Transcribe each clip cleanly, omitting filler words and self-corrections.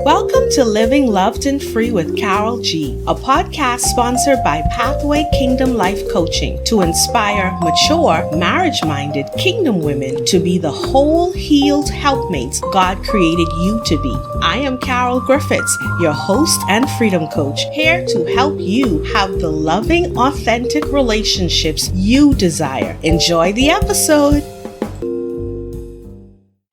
Welcome to Living Loved and Free with Carol G, a podcast sponsored by Pathway Kingdom Life Coaching to inspire mature, marriage-minded kingdom women to be the whole, healed helpmates God created you to be. I am Carol Griffiths, your host and freedom coach, here to help you have the loving, authentic relationships you desire. Enjoy the episode.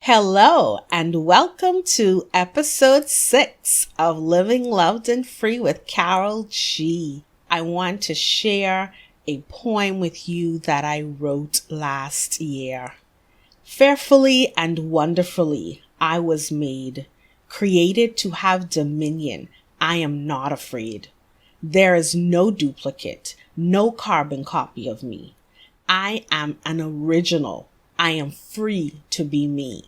Hello, and welcome to episode 6 of Living Loved and Free with Carol G. I want to share a poem with you that I wrote last year. Fearfully and wonderfully I was made, created to have dominion. I am not afraid. There is no duplicate, no carbon copy of me. I am an original. I am free to be me.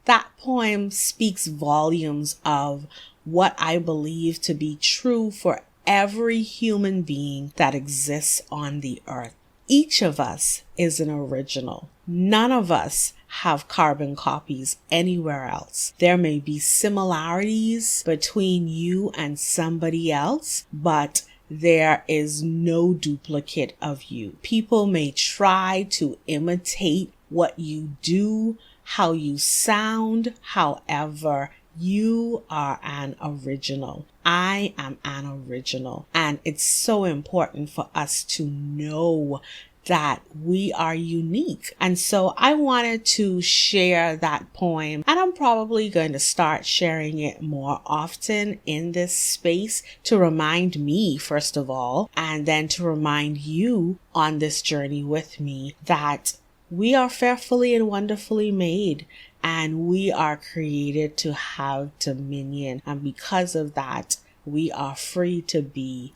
That poem speaks volumes of what I believe to be true for every human being that exists on the earth. Each of us is an original. None of us have carbon copies anywhere else. There may be similarities between you and somebody else, but there is no duplicate of you. People may try to imitate what you do, how you sound, however, you are an original. I am an original. And it's so important for us to know that we are unique. And so I wanted to share that poem, and I'm probably going to start sharing it more often in this space to remind me, first of all, and then to remind you on this journey with me that we are fearfully and wonderfully made, and we are created to have dominion. And because of that, we are free to be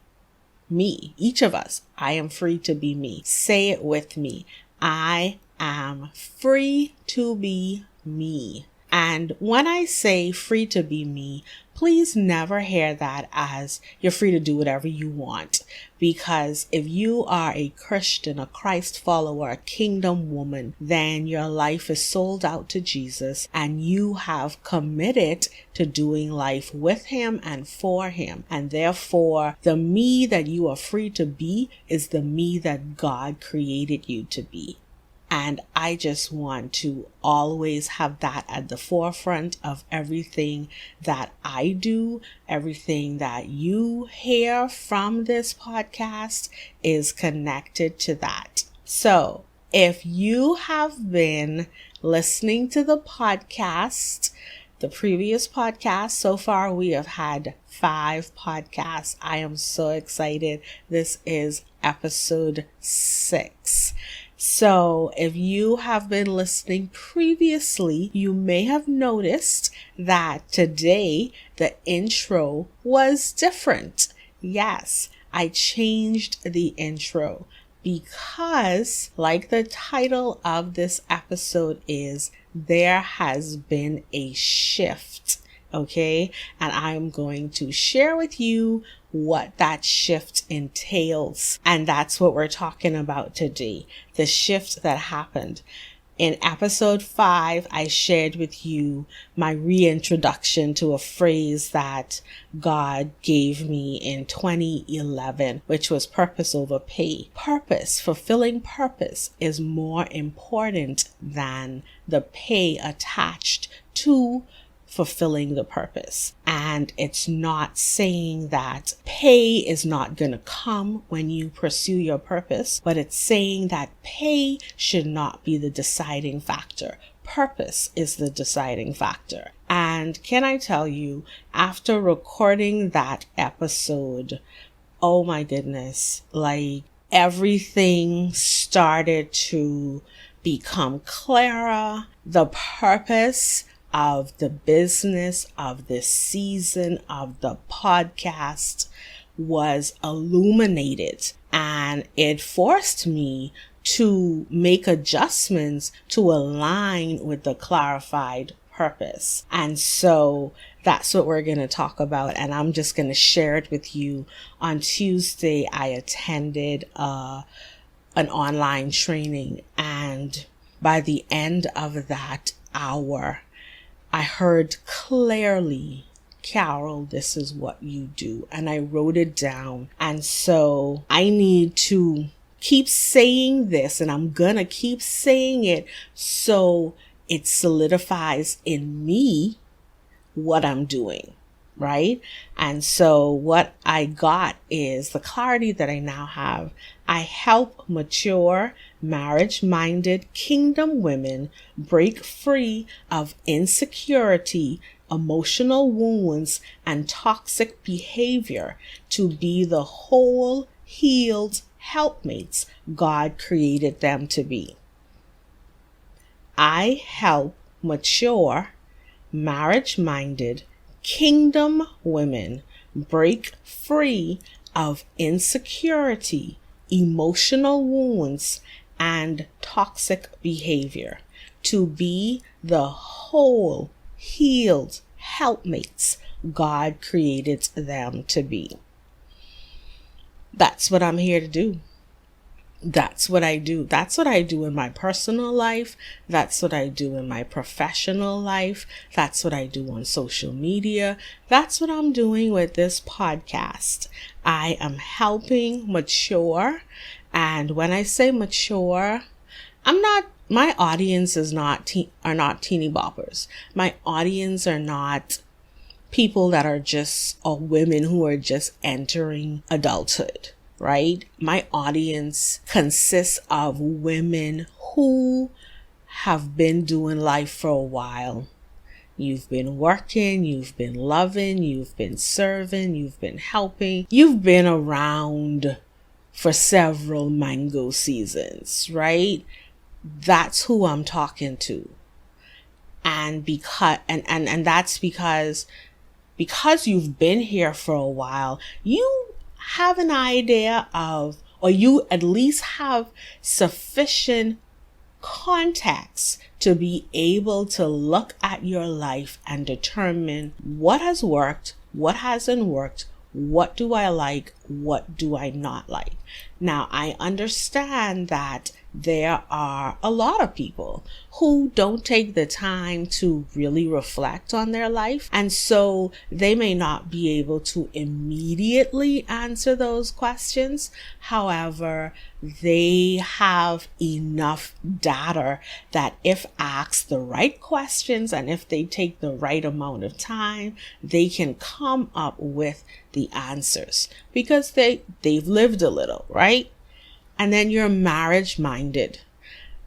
me. Each of us, I am free to be me. Say it with me. I am free to be me. And when I say free to be me, please never hear that as you're free to do whatever you want. Because if you are a Christian, a Christ follower, a kingdom woman, then your life is sold out to Jesus and you have committed to doing life with him and for him. And therefore, the me that you are free to be is the me that God created you to be. And I just want to always have that at the forefront of everything that I do. Everything that you hear from this podcast is connected to that. So if you have been listening to the podcast, the previous podcast, so far we have had 5 podcasts. I am so excited. This is episode 6. So if you have been listening previously, you may have noticed that today the intro was different. Yes, I changed the intro because, like the title of this episode is, there has been a shift. Okay, and I'm going to share with you what that shift entails. And that's what we're talking about today, the shift that happened. In episode 5, I shared with you my reintroduction to a phrase that God gave me in 2011, which was purpose over pay. Purpose, fulfilling purpose, is more important than the pay attached to fulfilling the purpose. And it's not saying that pay is not going to come when you pursue your purpose, but it's saying that pay should not be the deciding factor. Purpose is the deciding factor. And can I tell you, after recording that episode, oh my goodness, like everything started to become clearer. The purpose of the business, of this season, of the podcast was illuminated, and it forced me to make adjustments to align with the clarified purpose. And so that's what we're going to talk about, and I'm just going to share it with you. On Tuesday, I attended an online training, and by the end of that hour, I heard clearly, Carol, this is what you do. And I wrote it down. And so I need to keep saying this, and I'm gonna keep saying it so it solidifies in me what I'm doing, right? And so what I got is the clarity that I now have. I help mature, marriage-minded kingdom women break free of insecurity, emotional wounds, and toxic behavior to be the whole, healed helpmates God created them to be. I help mature, marriage-minded kingdom women break free of insecurity, emotional wounds, and toxic behavior to be the whole, healed helpmates God created them to be. That's what I'm here to do. That's what I do. That's what I do in my personal life. That's what I do in my professional life. That's what I do on social media. That's what I'm doing with this podcast. I am helping mature. And when I say mature, my audience are not teeny boppers. My audience are not people that are just, or women who are just entering adulthood. Right? My audience consists of women who have been doing life for a while. You've been working, you've been loving, you've been serving, you've been helping. You've been around for several mango seasons, right? That's who I'm talking to. And that's because you've been here for a while, you have an idea of, or you at least have sufficient context to be able to look at your life and determine what has worked, what hasn't worked, what do I like, what do I not like. Now, I understand that there are a lot of people who don't take the time to really reflect on their life. And so they may not be able to immediately answer those questions. However, they have enough data that if asked the right questions and if they take the right amount of time, they can come up with the answers because they've lived a little, right? And then you're marriage-minded.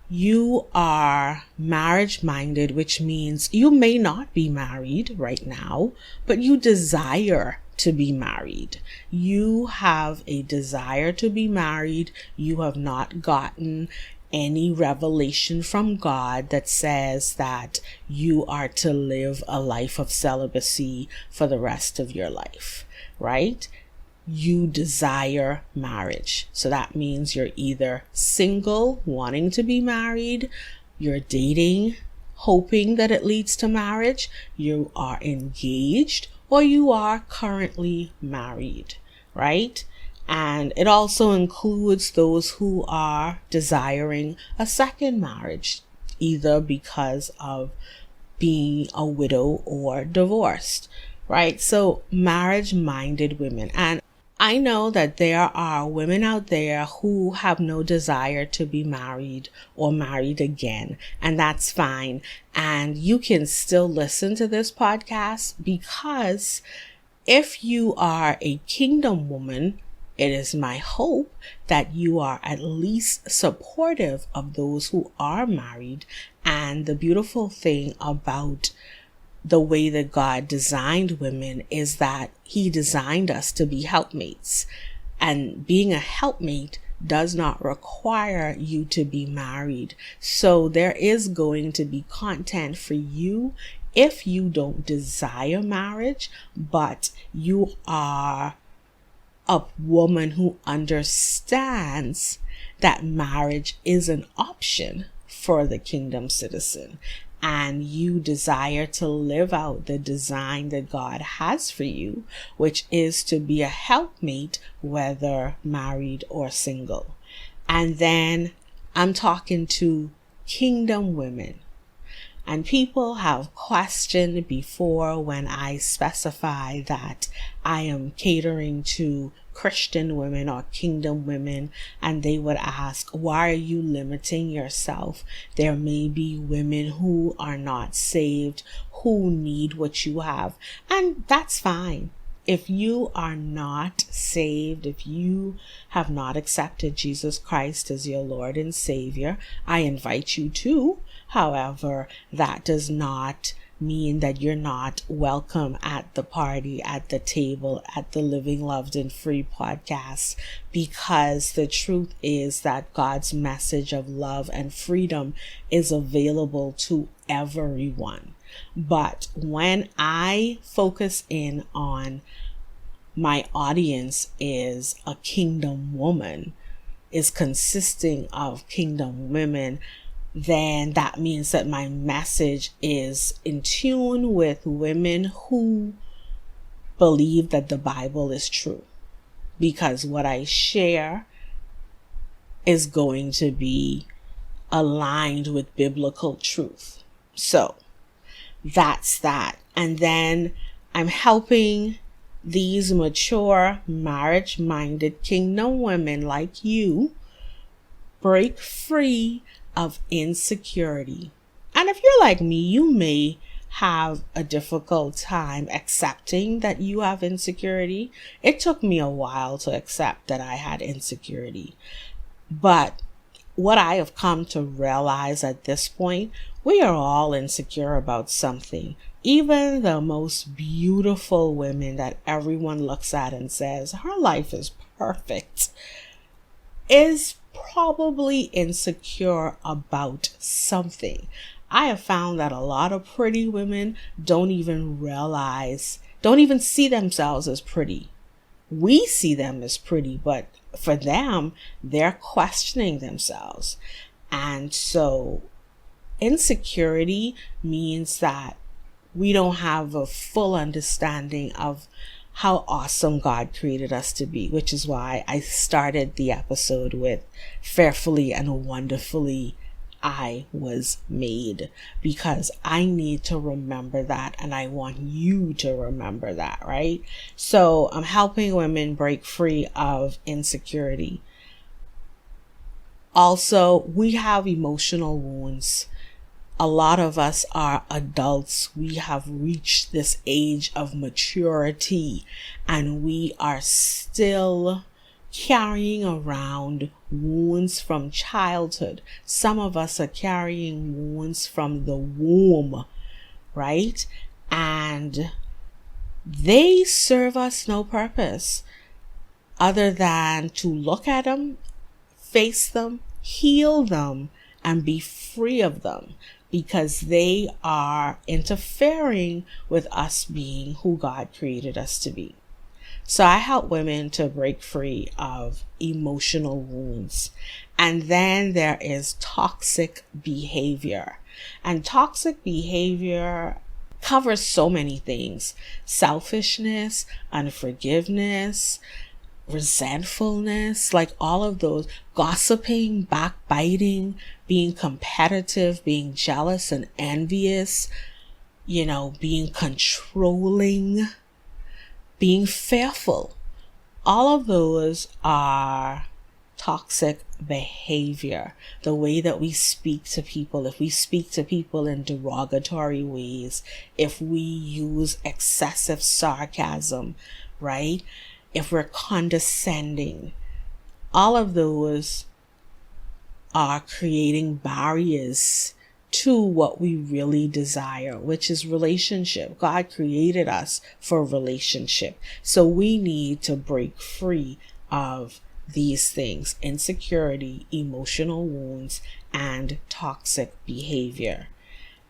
You are marriage-minded, which means you may not be married right now, but you desire to be married. You have a desire to be married. You have not gotten any revelation from God that says that you are to live a life of celibacy for the rest of your life, right? You desire marriage. So that means you're either single, wanting to be married, you're dating, hoping that it leads to marriage, you are engaged, or you are currently married, right? And it also includes those who are desiring a second marriage, either because of being a widow or divorced, right? So marriage-minded women. And I know that there are women out there who have no desire to be married or married again, and that's fine. And you can still listen to this podcast because if you are a kingdom woman, it is my hope that you are at least supportive of those who are married. And the beautiful thing about the way that God designed women is that He designed us to be helpmates. And being a helpmate does not require you to be married. So there is going to be content for you if you don't desire marriage, but you are a woman who understands that marriage is an option for the kingdom citizen. And you desire to live out the design that God has for you, which is to be a helpmate, whether married or single. And then I'm talking to kingdom women. And people have questioned before when I specify that I am catering to Christian women or kingdom women, and they would ask, why are you limiting yourself? There may be women who are not saved, who need what you have, and that's fine. If you are not saved, if you have not accepted Jesus Christ as your Lord and Savior, I invite you to. However, that does not mean that you're not welcome at the party, at the table, at the Living, Loved, and Free podcast, because the truth is that God's message of love and freedom is available to everyone. But when I focus in on my audience is a kingdom woman, is consisting of kingdom women, then that means that my message is in tune with women who believe that the Bible is true. Because what I share is going to be aligned with biblical truth. So that's that. And then I'm helping these mature, marriage-minded kingdom women like you break free of insecurity. And if you're like me, you may have a difficult time accepting that you have insecurity. It took me a while to accept that I had insecurity. But what I have come to realize at this point, we are all insecure about something. Even the most beautiful women that everyone looks at and says, her life is perfect, is probably insecure about something. I have found that a lot of pretty women don't even see themselves as pretty. We see them as pretty, but for them, they're questioning themselves. And so insecurity means that we don't have a full understanding of how awesome God created us to be, which is why I started the episode with fearfully and wonderfully I was made, because I need to remember that, and I want you to remember that, right? So I'm helping women break free of insecurity. Also, we have emotional wounds. A lot of us are adults. We have reached this age of maturity, and we are still carrying around wounds from childhood. Some of us are carrying wounds from the womb, right? And they serve us no purpose other than to look at them, face them, heal them, and be free of them, because they are interfering with us being who God created us to be. So I help women to break free of emotional wounds. And then there is toxic behavior. And toxic behavior covers so many things: selfishness, unforgiveness, resentfulness, like all of those, gossiping, backbiting, being competitive, being jealous and envious, being controlling, being fearful. All of those are toxic behavior. The way that we speak to people, if we speak to people in derogatory ways, if we use excessive sarcasm, right? If we're condescending, all of those are creating barriers to what we really desire, which is relationship. God created us for relationship. So we need to break free of these things: insecurity, emotional wounds, and toxic behavior.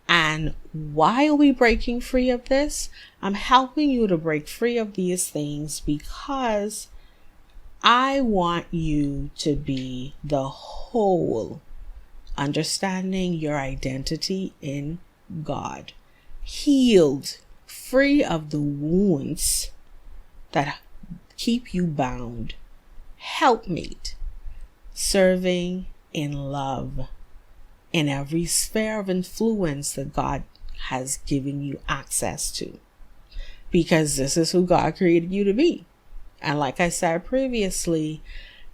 And why are we breaking free of this? I'm helping you to break free of these things because I want you to be the whole, understanding your identity in God, healed, free of the wounds that keep you bound, helpmate, serving in love in every sphere of influence that God has given you access to, because this is who God created you to be. And like I said previously,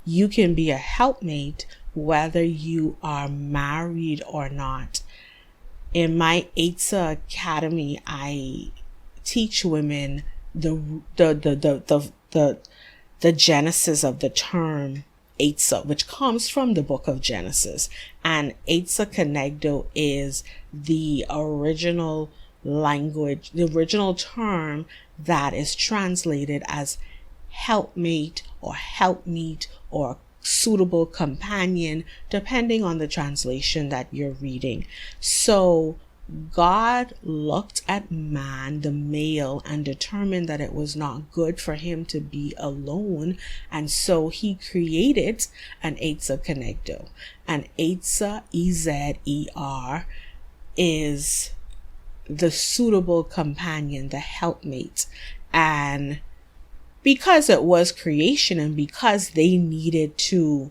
you can be a helpmate whether you are married or not. In my Ep6 Academy, I teach women the genesis of the term Ep6, which comes from the book of Genesis. And Ep6 Kenegdo is the original language, the original term that is translated as helpmate or helpmeet or suitable companion, depending on the translation that you're reading. So God looked at man, the male, and determined that it was not good for him to be alone. And so he created an Ep6 Kenegdo. And Ep6, E-Z-E-R, is the suitable companion, the helpmate. And because it was creation and because they needed to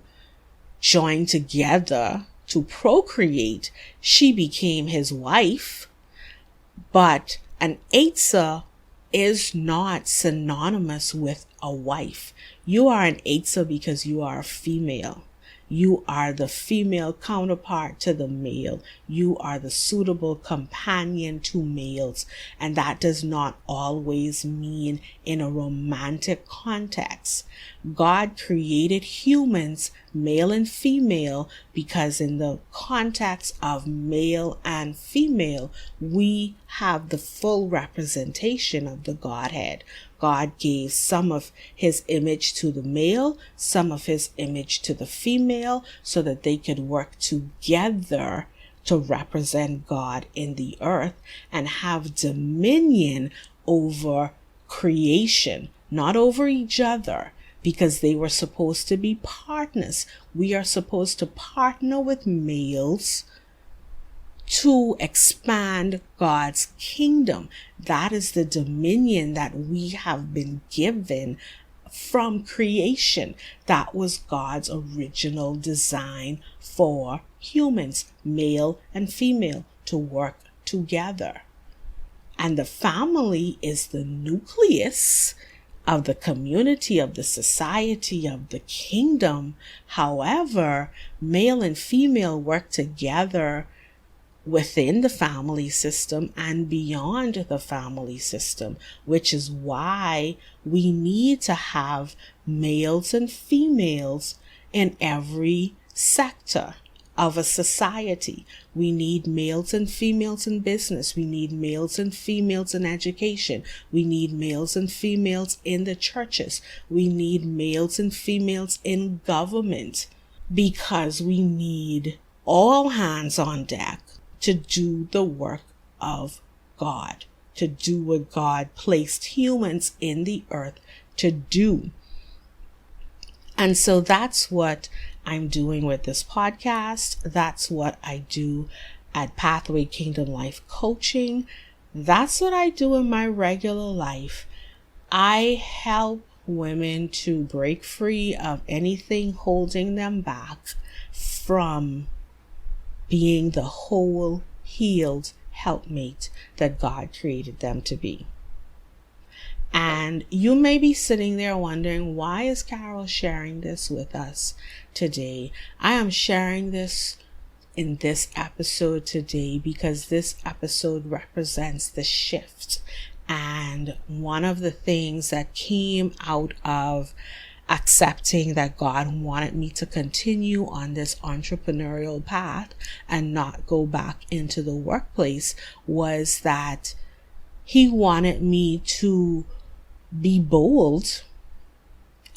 join together to procreate, she became his wife. But an Ep6 is not synonymous with a wife. You are an Ep6 because you are a female. You are the female counterpart to the male. You are the suitable companion to males. And that does not always mean in a romantic context. God created humans, male and female, because in the context of male and female, we have the full representation of the Godhead. God gave some of his image to the male, some of his image to the female, so that they could work together to represent God in the earth and have dominion over creation, not over each other, because they were supposed to be partners. We are supposed to partner with males to expand God's kingdom. That is the dominion that we have been given from creation. That was God's original design for humans, male and female, to work together. And the family is the nucleus of the community, of the society, of the kingdom. However, male and female work together within the family system and beyond the family system, which is why we need to have males and females in every sector of a society. We need males and females in business. We need males and females in education. We need males and females in the churches. We need males and females in government, because we need all hands on deck to do the work of God, to do what God placed humans in the earth to do. And so that's what I'm doing with this podcast. That's what I do at Pathway Kingdom Life Coaching. That's what I do in my regular life. I help women to break free of anything holding them back from being the whole, healed helpmate that God created them to be. And you may be sitting there wondering, why is Carol sharing this with us today? I am sharing this in this episode today because this episode represents the shift. And one of the things that came out of accepting that God wanted me to continue on this entrepreneurial path and not go back into the workplace was that he wanted me to be bold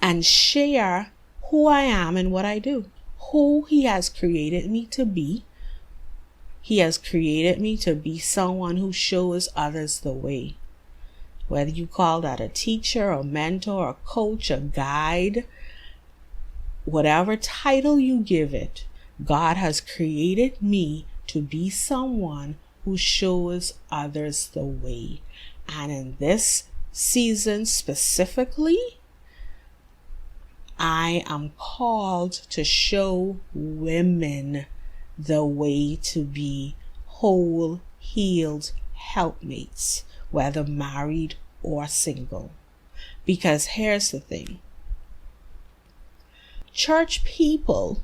and share who I am and what I do, who he has created me to be. He has created me to be someone who shows others the way. Whether you call that a teacher, a mentor, a coach, a guide, whatever title you give it, God has created me to be someone who shows others the way. And in this season specifically, I am called to show women the way to be whole, healed helpmates, whether married or single. Because here's the thing. Church people,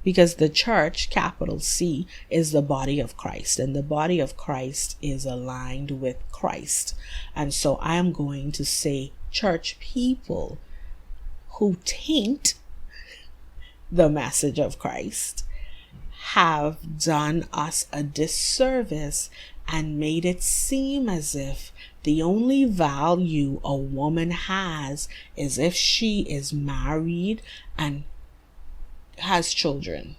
because the church, capital C, is the body of Christ, and the body of Christ is aligned with Christ. And so I am going to say church people who taint the message of Christ have done us a disservice and made it seem as if the only value a woman has is if she is married and has children,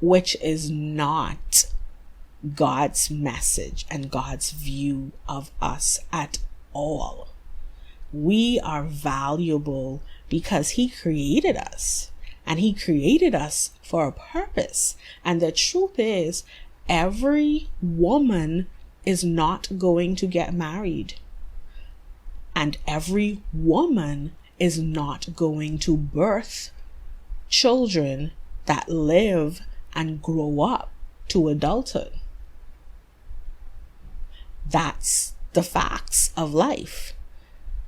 which is not God's message and God's view of us at all. We are valuable because He created us, and He created us for a purpose. And the truth is, every woman is not going to get married, and every woman is not going to birth children that live and grow up to adulthood. That's the facts of life,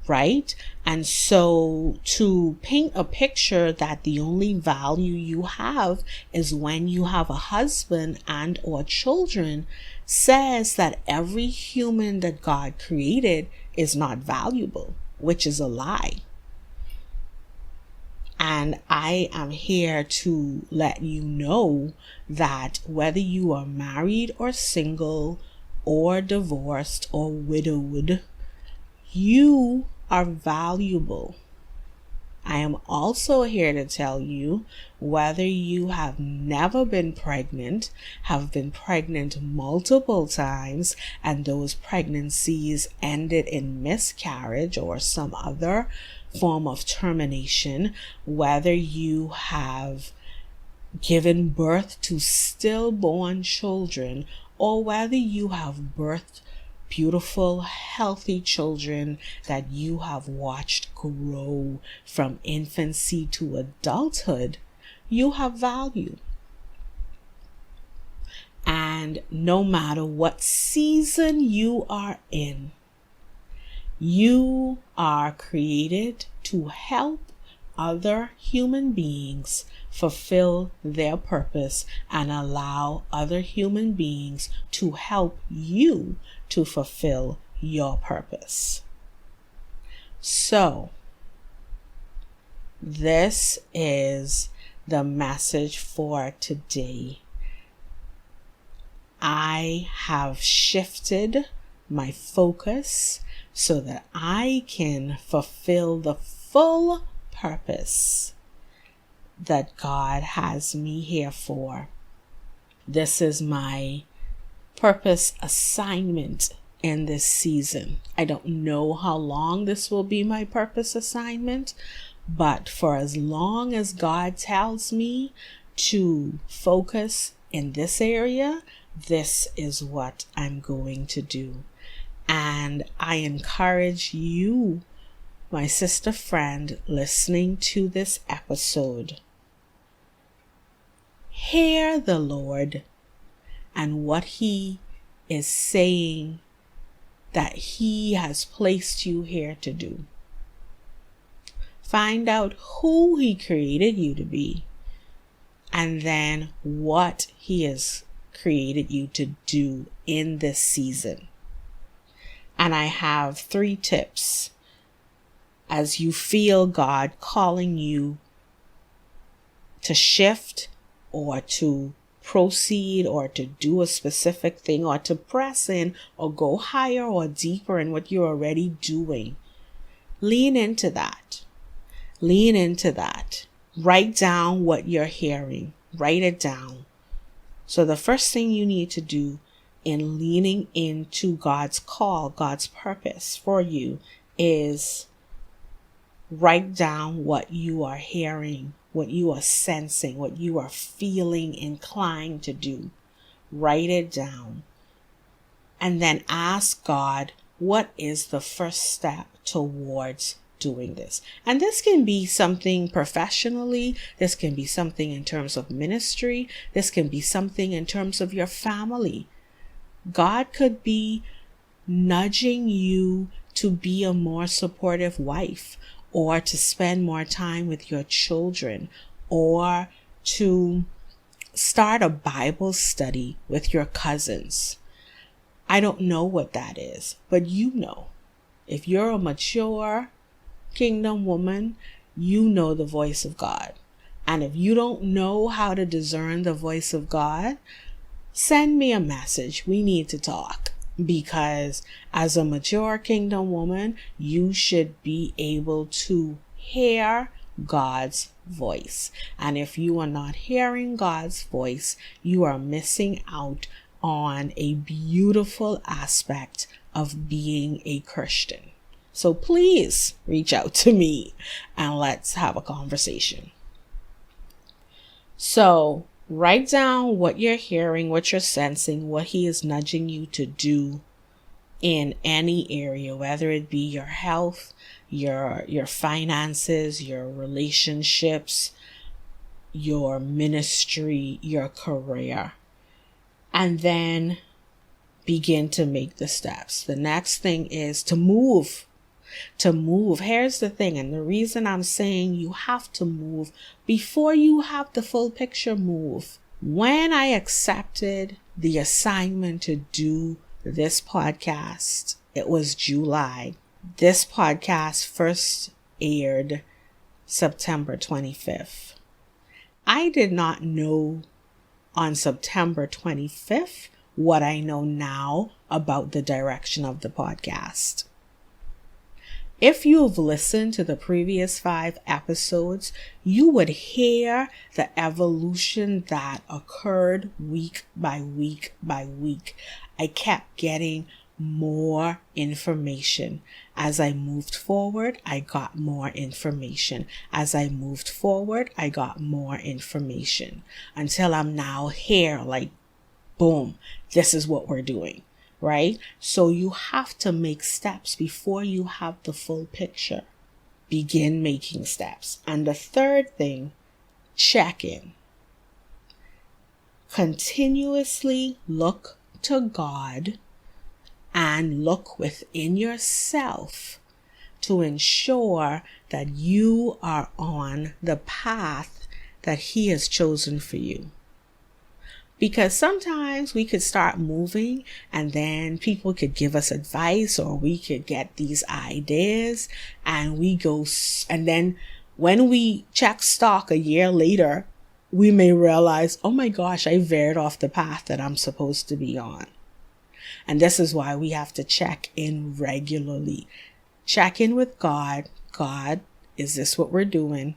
right? And so to paint a picture that the only value you have is when you have a husband and or children says that every human that God created is not valuable, which is a lie. And I am here to let you know that whether you are married or single or divorced or widowed, you are valuable. I am also here to tell you, whether you have never been pregnant, have been pregnant multiple times, and those pregnancies ended in miscarriage or some other form of termination, whether you have given birth to stillborn children, or whether you have birthed beautiful, healthy children that you have watched grow from infancy to adulthood, you have value. And no matter what season you are in, you are created to help other human beings fulfill their purpose and allow other human beings to help you to fulfill your purpose. So, this is the message for today. I have shifted my focus so that I can fulfill the full purpose that God has me here for. This is my purpose assignment in this season. I don't know how long this will be my purpose assignment, but for as long as God tells me to focus in this area, this is what I'm going to do. And I encourage you, my sister friend, listening to this episode, hear the Lord and what He is saying that He has placed you here to do. Find out who He created you to be, and then what He has created you to do in this season. And I have 3 tips as you feel God calling you to shift or to proceed or to do a specific thing or to press in or go higher or deeper in what you're already doing. Lean into that. Lean into that. Write down what you're hearing. Write it down. So the first thing you need to do in leaning into God's call, God's purpose for you, is write down what you are hearing, what you are sensing, what you are feeling inclined to do. Write it down. And then ask God, what is the first step towards doing this. And this can be something professionally. This can be something in terms of ministry. This can be something in terms of your family. God could be nudging you to be a more supportive wife, or to spend more time with your children, or to start a Bible study with your cousins. I don't know what that is, but you know. If you're a mature kingdom woman, you know the voice of God. And if you don't know how to discern the voice of God, send me a message. We need to talk. Because as a mature kingdom woman, you should be able to hear God's voice. And if you are not hearing God's voice, you are missing out on a beautiful aspect of being a Christian. So please reach out to me and let's have a conversation. So write down what you're hearing, what you're sensing, what He is nudging you to do in any area, whether it be your health, your finances, your relationships, your ministry, your career. And then begin to make the steps. The next thing is to move. Here's the thing, and the reason I'm saying you have to move before you have the full picture. Move. When I accepted the assignment to do this podcast, it was July. This podcast first aired September 25th. I did not know on September 25th what I know now about the direction of the podcast. If you've listened to the previous 5 episodes, you would hear the evolution that occurred week by week by week. I kept getting more information. As I moved forward, I got more information. As I moved forward, I got more information until I'm now here, like, boom, this is what we're doing. Right? So you have to make steps before you have the full picture. Begin making steps. And the third thing, check in. Continuously look to God and look within yourself to ensure that you are on the path that He has chosen for you. Because sometimes we could start moving and then people could give us advice, or we could get these ideas and we go, and then when we check stock a year later, we may realize, oh my gosh, I veered off the path that I'm supposed to be on. And this is why we have to check in regularly. Check in with God. God, is this what we're doing?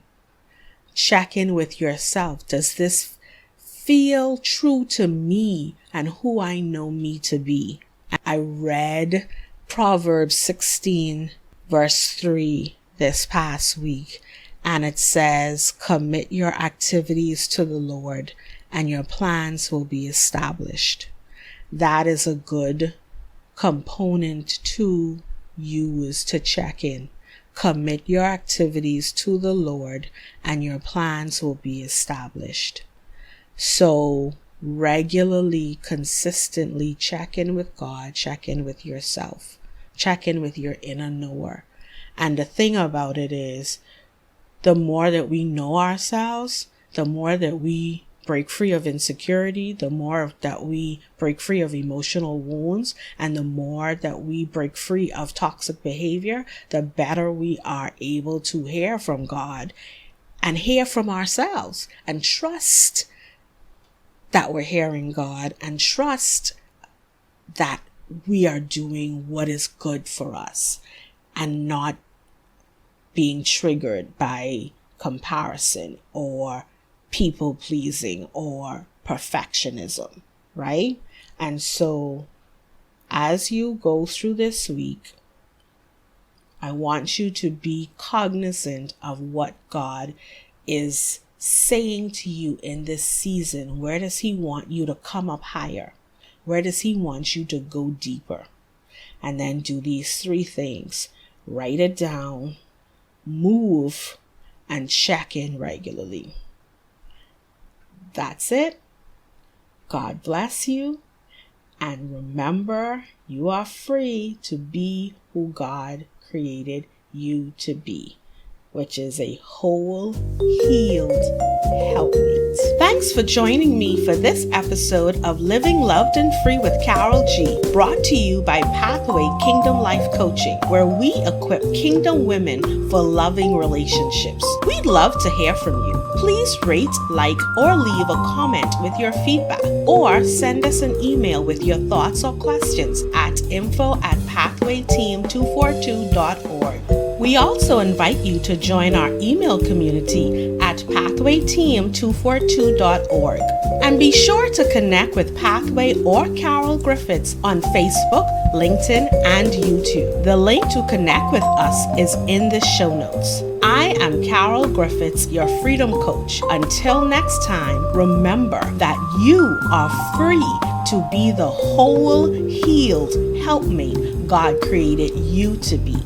Check in with yourself. Does this feel true to me and who I know me to be? I read Proverbs 16 verse 3 this past week, and it says, commit your activities to the Lord and your plans will be established. That is a good component to use to check in. Commit your activities to the Lord and your plans will be established. So regularly, consistently check in with God, check in with yourself, check in with your inner knower. And the thing about it is, the more that we know ourselves, the more that we break free of insecurity, the more that we break free of emotional wounds, and the more that we break free of toxic behavior, the better we are able to hear from God and hear from ourselves and trust that we're hearing God and trust that we are doing what is good for us and not being triggered by comparison or people pleasing or perfectionism, right? And so as you go through this week, I want you to be cognizant of what God is saying to you in this season. Where does He want you to come up higher? Where does He want you to go deeper? And then do these 3 things. Write it down, move, and check in regularly. That's it. God bless you. And remember, you are free to be who God created you to be, which is a whole, healed helpmate. Thanks for joining me for this episode of Living Loved and Free with Carol G, brought to you by Pathway Kingdom Life Coaching, where we equip kingdom women for loving relationships. We'd love to hear from you. Please rate, like, or leave a comment with your feedback, or send us an email with your thoughts or questions at info@pathwayteam242.org. We also invite you to join our email community at pathwayteam242.org. And be sure to connect with Pathway or Carol Griffiths on Facebook, LinkedIn, and YouTube. The link to connect with us is in the show notes. I am Carol Griffiths, your freedom coach. Until next time, remember that you are free to be the whole, healed helpmate God created you to be.